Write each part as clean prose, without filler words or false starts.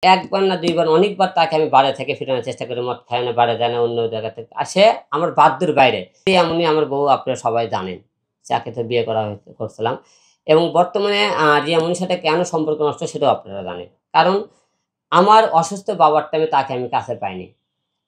একবার না দুইবার অনেকবার তাকে আমি বাড়ি থেকে ফিরানোর চেষ্টা করি। মদ খায় না, বাড়ি যায় না, অন্য জায়গা থেকে আসে আমার বাধ্যের বাইরে। এমনই আমার বউ আপনারা সবাই জানেন। যাকে তো বিয়ে করা করছিলাম এবং বর্তমানে রিয়ামনির সাথে কেন সম্পর্ক নষ্ট সেটাও আপনারা জানেন। কারণ আমার অসুস্থ বাবার টাইমে তাকে আমি কাছে পাইনি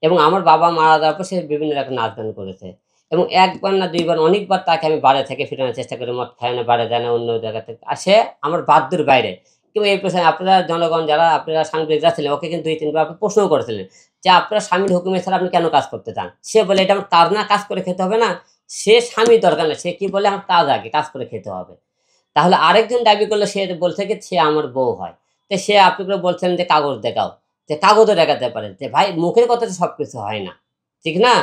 এবং আমার বাবা মারা যাওয়ার পর সে বিভিন্ন রকম নাচ গান করেছে এবং একবার না দুইবার অনেকবার তাকে আমি বাড়ি থেকে ফিরানোর চেষ্টা করি। মদ খায় না, বাড়ি যায় না, অন্য জায়গা থেকে আসে আমার বাধ্যের বাইরে। কিন্তু এই প্রশ্নে আপনারা জনগণ যারা আপনারা সাংবাদিক যারা ছিলেন ওকে কিন্তু ২-৩ বার প্রশ্নও করেছিলেন যে, "আপনার স্বামীর হুকুমে ছাড়া আপনি কেন কাজ করতে চান?" সে বলে, "এটা আমার কাজ না, কাজ করে খেতে হবে না?" সে স্বামীর দরকার নাই। সে কি বলে, "আমার কাজ আগে, কাজ করে খেতে হবে।" তাহলে আরেকজন দাবি করলে সে বলছে কি সে আমার বউ হয়। তো সে আপনি করে বলছেন যে কাগজ দেখাও। যে কাগজও দেখাতে পারে। যে ভাই মুখের কথাতে সবকিছু হয় না। ঠিক না?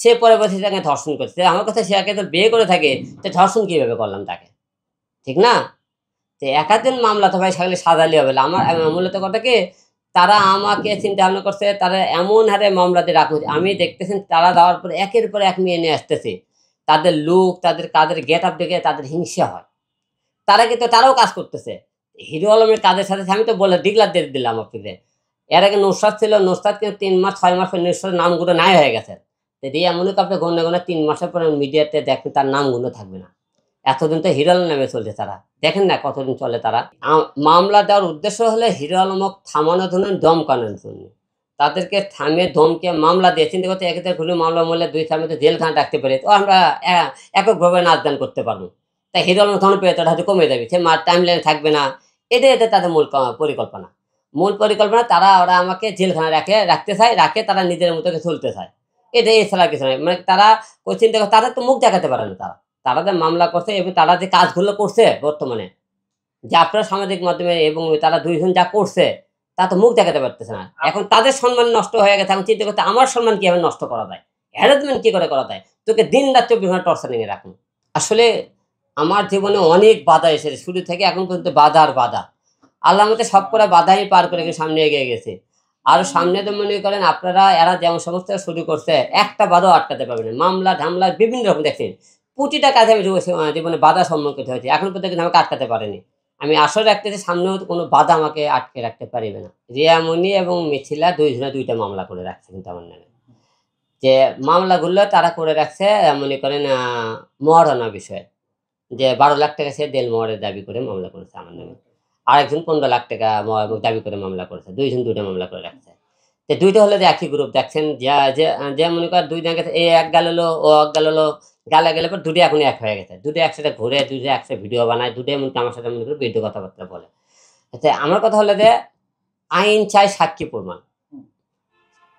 সে পরবর্তীতে তাকে ধর্ষণ করছে। আমার কথা সে আগে তো বিয়ে করে থাকে, তো ধর্ষণ কিভাবে করলাম তাকে? ঠিক না? তো একাধিক মামলা তো ভাই খালি সাজাইলে হবে না। আমার মূলত কথা কি তারা আমাকে চিন্তা ভাবনা করছে তারা এমন হারে মামলা দিয়ে রাখুক। আমি দেখতেছেন তারা দেওয়ার পরে একের পর এক মেয়ে নিয়ে আসতেছে। তাদের লুক, তাদের কাজের গেটআপ দেখে তাদের হিংসা হয়। তারা কিন্তু তারাও কাজ করতেছে। হিরো আলমের কাজের সাথে আমি তো বলে ডিগলার দিয়ে দিলাম আপনাকে। এর আগে নুসরাত ছিল, নুসরাত কিন্তু ৩ মাস ৬ মাস পরে নুসরাতের নামগুলো নাই হয়ে গেছে। তো রিয়া মনিকে আপনি গণ্য ৩ মাসের পরে মিডিয়াতে দেখবেন তার নামগুলো থাকবে না। এতদিন তো হিরো আলম নামে চলছে তারা। দেখেন না কতদিন চলে তারা। মামলা দেওয়ার উদ্দেশ্য হলো হিরো আলমক থামানোর জন্য, দমকানোর জন্য। তাদেরকে থামিয়ে ধমকে মামলা দিয়ে চিন্তা করতে একেতে ভুলে মামলা মূল্যে ২-৪ মাসে জেলখানায় রাখতে পারি। তো আমরা এককভাবে নাচ গান করতে পারব। তাই হিরো আলম তখন পেয়েছে হয়তো কমে যাবে। সে টাইমলাইনে থাকবে না। এটাই তাদের মূল পরিকল্পনা। মূল পরিকল্পনা ওরা আমাকে জেলখানায় রাখতে চায়, রাখে তারা নিজের মতো করে চলতে চায়। এছাড়া কিছু নয়। মানে তারা ওই চিন্তা করে তাদের তো মুখ দেখাতে পারে না তারা। তারা যে মামলা করছে এবং তারা যে কাজগুলো করছে বর্তমানে যে আপনারা সামাজিক মাধ্যমে এবং তারা ২ জন যা করছে তা তো মুখ দেখাতে পারতেছে না। এখন তাদের সম্মান নষ্ট হয়ে গেছে। এখন চিন্তা করতে আমার সম্মান কিভাবে নষ্ট করা যায়? হ্যারাসমেন্ট কি করে করা যায়? তোকে দিন-রাত ২৪ ঘন্টা টর্চারিং এ রাখুন। আসলে আমার জীবনে অনেক বাধা এসেছে। শুরু থেকে এখন পর্যন্ত বাধা আর বাধা। আল্লাহর মতে সবকটা বাধাই পার করে সামনে এগিয়ে গেছি। আরো সামনে তো মনে করেন আপনারা এরা যেমন সমস্ত শুরু করছে একটা বাধাও আটকাতে পারবে না। মামলা-ঢামলা বিভিন্ন রকম দেখছেন। প্রতিটা কাজে আমি জীবনে বাধার সম্মুখীন হয়েছি। এখন পর্যন্ত কিন্তু আমাকে আটকাতে পারেনি। আমি আশা রাখতেছি সামনেও কোনো বাধা আমাকে আটকে রাখতে পারিবে না। রিয়া মনি এবং মিথিলা ২ জনে ২ টা মামলা করে রাখছে কিন্তু আমার নামে। যে মামলাগুলো তারা করে রাখছে মনে করেন মহারণা বিষয়ে। যে ৳১২,০০,০০০ সে দেনমোহরের দাবি করে মামলা করেছে আমার নামে। আরেকজন ৳১৫,০০,০০০ দাবি করে মামলা করেছে। ২ জন ২ টা মামলা করে রাখছে। তো ২ টা হলো যে একই গ্রুপ দেখছেন যে মনে করেন ২ জন গেছে এ এক গালালো, ও এক গালালো, গালাগালি পর ২ টা এখন এক হয়ে গেছে। ২ টা একসাথে ঘুরে, ২ টা একসাথে ভিডিও বানায়, ২ টা এমনকি আমার সাথে মনে করেন বিরুদ্ধ কথাবার্তা বলে। আচ্ছা আমার কথা হলো যে আইন চায় সাক্ষী প্রমাণ।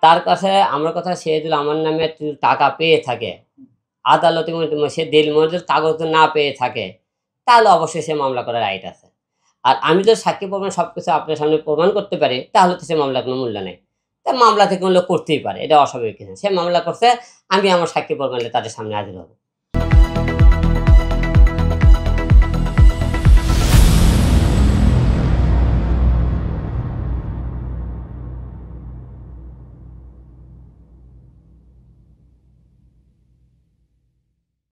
তার কাছে আমার কথা সে যদি আমার নামে টাকা পেয়ে থাকে, আদালতে সে দিলমজুর কাগজ না পেয়ে থাকে, তাহলে অবশ্যই সে মামলা করার রাইট আছে। আর আমি যদি সাক্ষী প্রমাণ সবকিছু আপনার সামনে প্রমাণ করতে পারি, তাহলে তো সে মামলার কোনো মূল্য নাই। তা মামলা থেকে মূল্য করতেই পারে। এটা অস্বাভাবিক কিছু না। সে মামলা করছে, আমি আমার সাক্ষী প্রমাণ নিয়ে তাদের সামনে হাজির হব।